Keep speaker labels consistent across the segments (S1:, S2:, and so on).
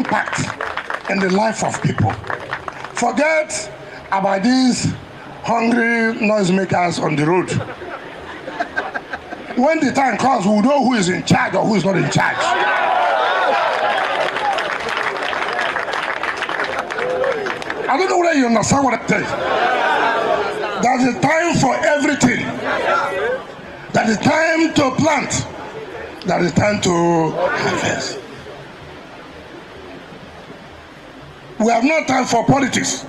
S1: impact in the life of people. Forget about these hungry noisemakers on the road. When the time comes, we'll know who is in charge or who is not in charge. I don't know whether you understand what I say. There's a time for everything. There is time to plant. There is time to harvest. We have no time for politics.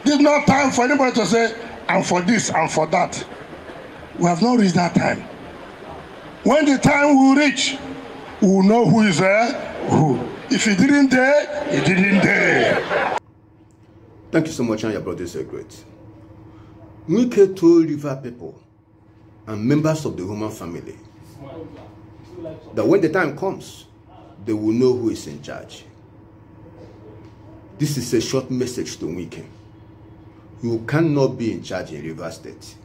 S1: There's no time for anybody to say, I'm for this, I'm for that. We have not reached that time. When the time will reach, we will know who is there, who. If he didn't dare, he didn't dare.
S2: Thank you so much, and your brothers are great. Wike told river people and members of the Roman family that when the time comes, they will know who is in charge. This is a short message to Wike. You cannot be in charge in River State.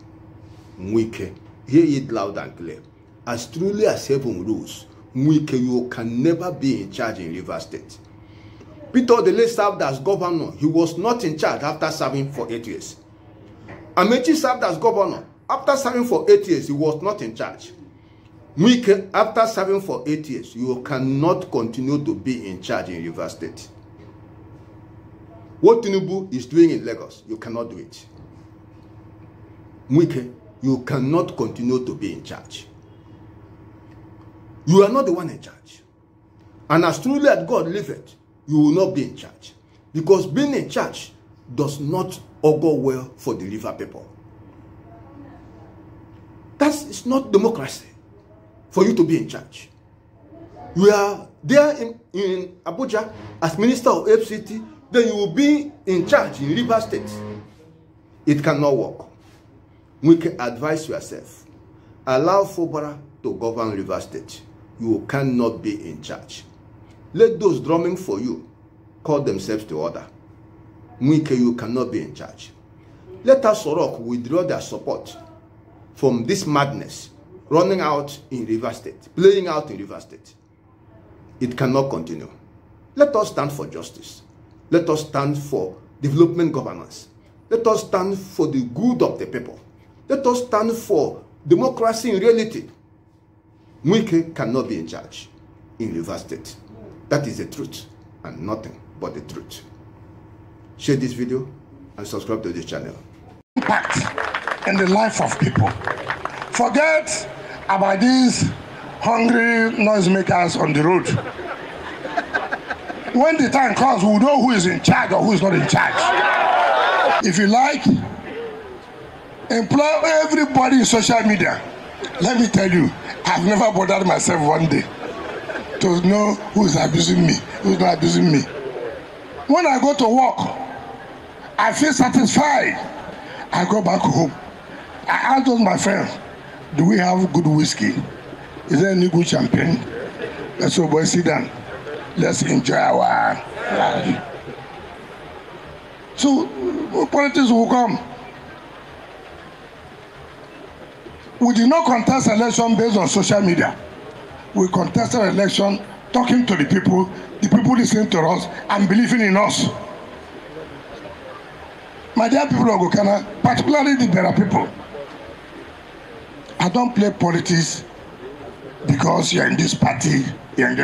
S2: Wike, hear it loud and clear. As truly as heaven rules, Wike, you can never be in charge in River State. Peter Odele served as governor. He was not in charge after serving for 8 years. Amechi served as governor. After serving for 8 years, he was not in charge. Wike, after serving for 8 years, you cannot continue to be in charge in River State. What Tinubu is doing in Lagos, you cannot do it. Wike, you cannot continue to be in charge. You are not the one in charge. And as truly as God liveth, you will not be in charge. Because being in charge does not augur well for the river people. It's not democracy for you to be in charge. You are there in Abuja as Minister of FCT, then you will be in charge in River State. It cannot work. We can advise yourself. Allow Fubara to govern River State. You cannot be in charge. Let those drumming for you call themselves to order. Wike, you cannot be in charge. Let us Sorok withdraw their support from this madness running out in River State, playing out in River State. It cannot continue. Let us stand for justice. Let us stand for development governance. Let us stand for the good of the people. Let us stand for democracy in reality. Wike cannot be in charge in River State. That is the truth and nothing but the truth. Share this video and subscribe to this channel.
S1: Impact in the life of people. Forget about these hungry noisemakers on the road. When the time comes, we'll know who is in charge or who is not in charge. If you like, employ everybody in social media. Let me tell you, I've never bothered myself one day to know who is abusing me, who is not abusing me. When I go to work, I feel satisfied. I go back home. I ask those my friends, do we have good whiskey? Is there any good champagne? Let's go, boys, sit down. Let's enjoy our life. So, politics will come. We did not contest election based on social media. We contested election talking to the people listening to us and believing in us. My dear people of Gokana, particularly the Bera people, I don't play politics because you're in this party, you're in